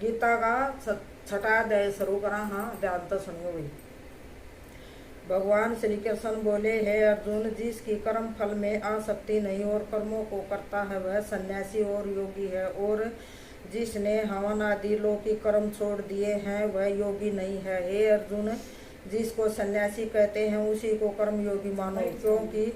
गीता का छठा अध्याय शुरू करा। हाँ, ध्यान तो सुनियो भाई। भगवान श्री कृष्ण बोले, हे अर्जुन, जिसकी कर्म फल में आसक्ति नहीं और कर्मों को करता है वह सन्यासी और योगी है, और जिसने हवन आदि लौकिक कर्म छोड़ दिए हैं वह योगी नहीं है। हे अर्जुन, जिसको सन्यासी कहते हैं उसी को कर्म योगी मानो, क्योंकि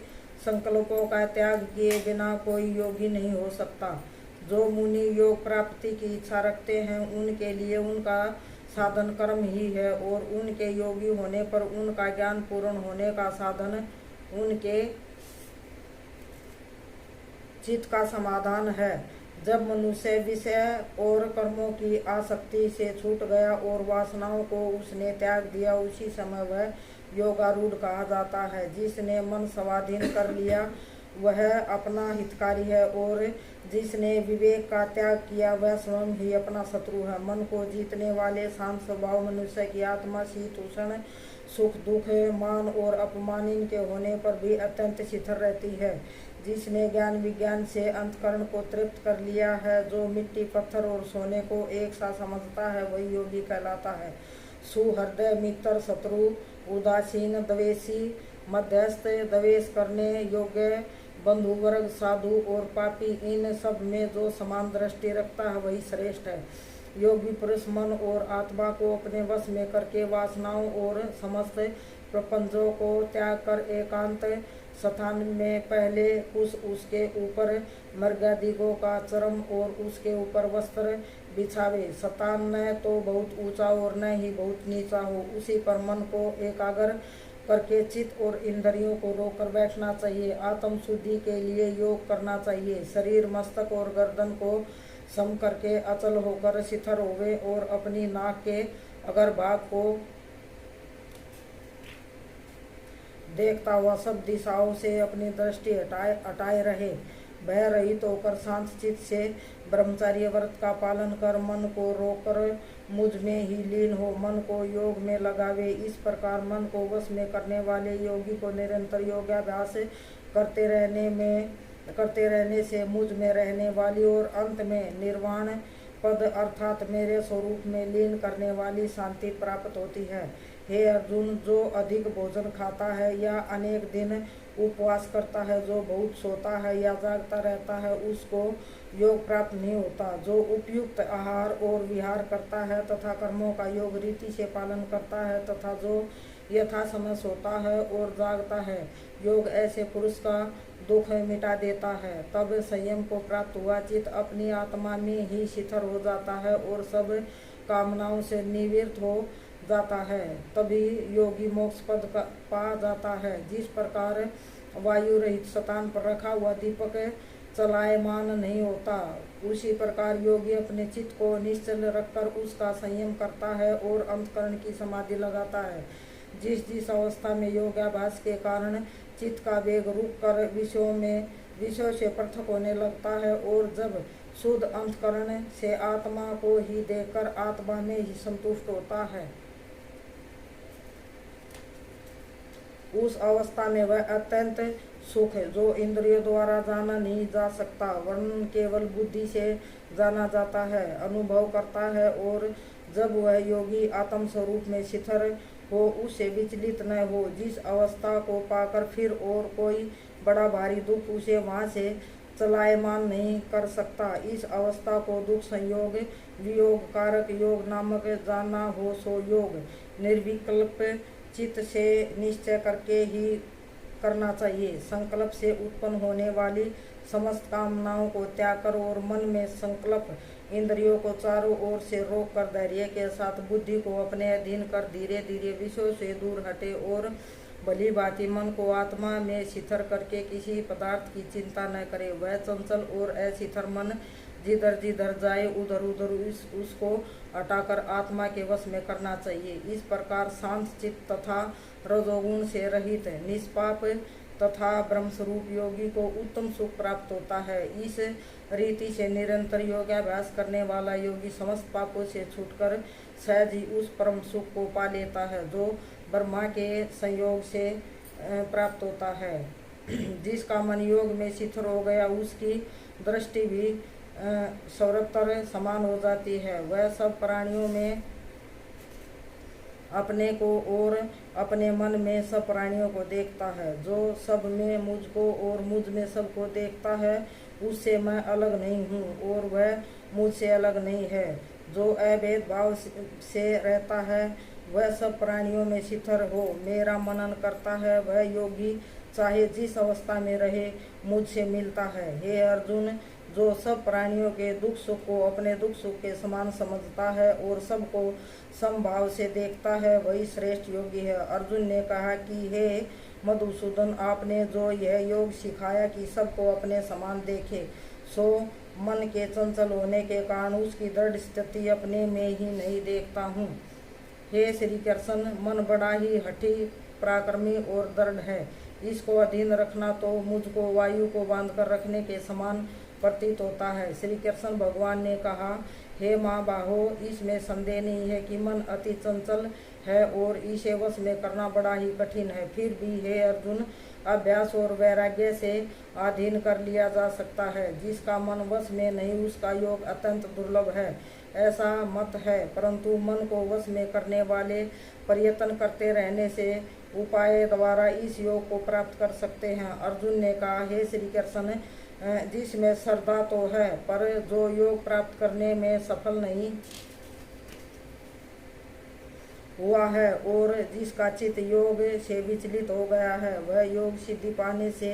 संकल्पों का त्याग किए बिना कोई योगी नहीं हो सकता। जो मुनि योग प्राप्ति की इच्छा रखते हैं उनके लिए उनका साधन कर्म ही है, और उनके योगी होने पर उनका ज्ञान पूर्ण होने का साधन उनके चित्त का समाधान है। जब मनुष्य विषय और कर्मों की आसक्ति से छूट गया और वासनाओं को उसने त्याग दिया, उसी समय वह योगारूढ़ कहा जाता है। जिसने मन स्वाधीन कर लिया वह अपना हितकारी है, और जिसने विवेक का त्याग किया वह स्वयं ही अपना शत्रु है। मन को जीतने वाले शांत स्वभाव मनुष्य की आत्मा शीतोष्ण, सुख दुख, मान और अपमान इनके होने पर भी अत्यंत शिथिल रहती है। जिसने ज्ञान विज्ञान से अंतकरण को तृप्त कर लिया है, जो मिट्टी पत्थर और सोने को एक साथ समझता है, वही योगी कहलाता है। सुहृदय, मित्र, शत्रु, उदासीन, द्वेषी, मध्यस्थ, द्वेष करने योग्य, बंधु वर्ग, साधु और पापी, इन सब में जो समान दृष्टि रखता है वही श्रेष्ठ है। योगी पुरुष मन और आत्मा को अपने वश में करके वासनाओं और समस्त प्रपंचों को त्याग कर एकांत स्थान में पहले उसके ऊपर मृगादिगों का चरम और उसके ऊपर वस्त्र बिछावे। स्थान न तो बहुत ऊंचा और न ही बहुत नीचा हो, उसी पर मन को एकाग्र करके चित्त और इंद्रियों को रोककर बैठना चाहिए। आत्म शुद्धि के लिए योग करना चाहिए। शरीर, मस्तक और गर्दन को सम करके अचल होकर शिथिल होवे और अपनी नाक के अगर भाग को देखता हुआ सब दिशाओं से अपनी दृष्टि हटाए रहे। भय रहित होकर शांत चित्त से ब्रह्मचर्य व्रत का पालन कर मन को रोककर मुझ में ही लीन हो मन को योग में लगावे। इस प्रकार मन को वश में करने वाले योगी को निरंतर योगाभ्यास करते रहने से मुझ में रहने वाली और अंत में निर्वाण पद अर्थात मेरे स्वरूप में लीन करने वाली शांति प्राप्त होती है। हे अर्जुन, जो अधिक भोजन खाता है या अनेक दिन उपवास करता है, जो बहुत सोता है या जागता रहता है, उसको योग प्राप्त नहीं होता। जो उपयुक्त आहार और विहार करता है तथा कर्मों का योग रीति से पालन करता है तथा जो यथा समय सोता है और जागता है, योग ऐसे पुरुष का दुख मिटा देता है। तब संयम को प्राप्त हुआ चित्त अपनी आत्मा में ही शिथिल हो जाता है और सब कामनाओं से निवृत्त हो जाता है। तभी योगी मोक्ष पद पा जाता है। जिस प्रकार वायु रहित स्थान पर रखा हुआ दीपक चलायमान नहीं होता, उसी प्रकार योगी अपने चित्त को निश्चल रखकर उसका संयम करता है और अंतकरण की समाधि लगाता है। जिस अवस्था में योगाभ्यास के कारण चित्त का वेग रुक कर विषयों से पृथक होने लगता है और जब शुद्ध अंतकरण से आत्मा को ही देखकर आत्मा में ही संतुष्ट होता है, उस अवस्था में वह अत्यंत सुख है जो इंद्रियों द्वारा जाना नहीं जा सकता, वरन केवल बुद्धि से जाना जाता है, अनुभव करता है। और जब वह योगी आत्म स्वरूप में शिथिल हो, उससे विचलित न हो, जिस अवस्था को पाकर फिर और कोई बड़ा भारी दुख उसे वहां से चलायमान नहीं कर सकता, इस अवस्था को दुख संयोग वियोग कारक योग नामक जाना हो। सो योग निर्विकल्प चित्त से निश्चय करके ही करना चाहिए। संकल्प से उत्पन्न होने वाली समस्त कामनाओं को त्याग कर और मन में संकल्प इंद्रियों को चारों ओर से रोक कर धैर्य के साथ बुद्धि को अपने अधीन कर धीरे धीरे विषयों से दूर हटे और भली भांति मन को आत्मा में शिथिल करके किसी पदार्थ की चिंता न करे। वह चंचल और अशिथिल मन जिधर जाए उधर उधर उसको हटाकर आत्मा के वश में करना चाहिए। इस प्रकार शांत चित्त तथा रजोगुण से रहित निष्पाप तथा ब्रह्मस्वरूप योगी को उत्तम सुख प्राप्त होता है। इस रीति से निरंतर योगाभ्यास करने वाला योगी समस्त पापों से छूटकर सहज ही उस परम सुख को पा लेता है जो ब्रह्मा के संयोग से प्राप्त होता है। जिसका मन योग में शिथिल हो गया उसकी दृष्टि भी सर्वत्र समान हो जाती है। वह सब प्राणियों में अपने को और अपने मन में सब प्राणियों को देखता है। जो सब में मुझको और मुझ में सबको देखता है, उससे मैं अलग नहीं हूँ और वह मुझसे अलग नहीं है। जो अभेद भाव से रहता है, वह सब प्राणियों में शिथिल हो मेरा मनन करता है। वह योगी चाहे जिस अवस्था में रहे, मुझसे मिलता है। हे अर्जुन, जो सब प्राणियों के दुख सुख को अपने दुख सुख के समान समझता है और सबको समभाव से देखता है, वही श्रेष्ठ योगी है। अर्जुन ने कहा कि हे मधुसूदन, आपने जो यह योग सिखाया कि सबको अपने समान देखे, सो मन के चंचल होने के कारण उसकी दृढ़ स्थिति अपने में ही नहीं देखता हूँ। हे श्री कृष्ण, मन बड़ा ही हठी, पराक्रमी और दृढ़ है। इसको अधीन रखना तो मुझको वायु को बांधकर रखने के समान प्रतीत होता है। श्री कृष्ण भगवान ने कहा, हे महाबाहो, इसमें संदेह नहीं है कि मन अति चंचल है और इसे वश में करना बड़ा ही कठिन है। फिर भी हे अर्जुन, अभ्यास और वैराग्य से अधीन कर लिया जा सकता है। जिसका मन वश में नहीं, उसका योग अत्यंत दुर्लभ है, ऐसा मत है। परंतु मन को वश में करने वाले प्रयत्न करते रहने से उपाय द्वारा इस योग को प्राप्त कर सकते हैं। अर्जुन ने कहा, हे श्री कृष्ण, जिसमें श्रद्धा तो है, पर जो योग प्राप्त करने में सफल नहीं हुआ है और जिसका चित्त योग से विचलित हो गया है, वह योग सिद्धि पाने से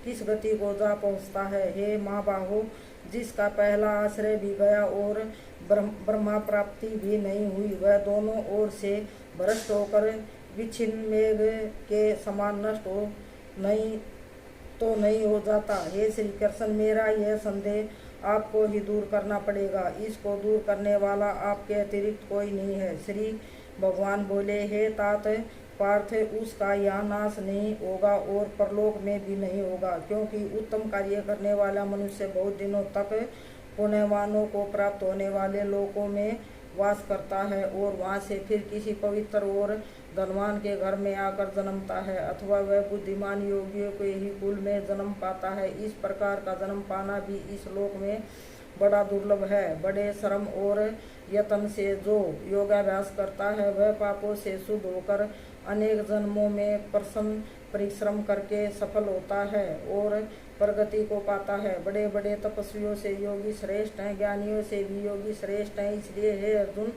किस गति को जा पहुँचता है। हे महाबाहो, जिसका पहला आश्रय भी गया और ब्रह्मा प्राप्ति भी नहीं हुई, वह दोनों ओर से भ्रष्ट होकर विच्छिन्न मेघ के समान नष्ट हो नहीं हो जाता। हे श्री कृष्ण, मेरा यह संदेह आपको ही दूर करना पड़ेगा। इसको दूर करने वाला आपके अतिरिक्त कोई नहीं है। श्री भगवान बोले, हे तात पार्थ, उसका यहाँ नाश नहीं होगा और परलोक में भी नहीं होगा, क्योंकि उत्तम कार्य करने वाला मनुष्य बहुत दिनों तक पुण्यवानों को प्राप्त होने वाले लोकों में वास करता है और वहाँ से फिर किसी पवित्र और धनवान के घर में आकर जन्मता है, अथवा वह बुद्धिमान योगियों के ही कुल में जन्म पाता है। इस प्रकार का जन्म पाना भी इस लोक में बड़ा दुर्लभ है। बड़े श्रम और यत्न से जो योगाभ्यास करता है, वह पापों से शुद्ध होकर अनेक जन्मों में प्रसन्न परिश्रम करके सफल होता है और प्रगति को पाता है। बड़े बड़े तपस्वियों से योगी श्रेष्ठ हैं, ज्ञानियों से भी योगी श्रेष्ठ हैं। इसलिए हे अर्जुन,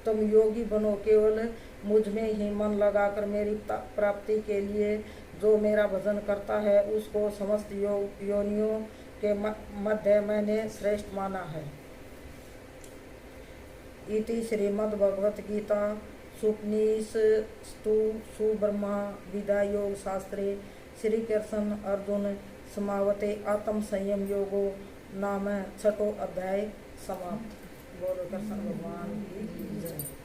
तुम योगी बनो। केवल मुझ में ही मन लगाकर मेरी प्राप्ति के लिए जो मेरा भजन करता है, उसको समस्त योनियों के मध्य मैंने श्रेष्ठ माना है। इति श्रीमद्भगवत गीता सुपनिषत्सु सुब्रह्मा विद्या योग शास्त्रे श्री कृष्ण अर्जुन समावते आत्म संयम योगो नाम 6वां अध्याय समाप्त। बोलो कृष्ण भगवान की जय।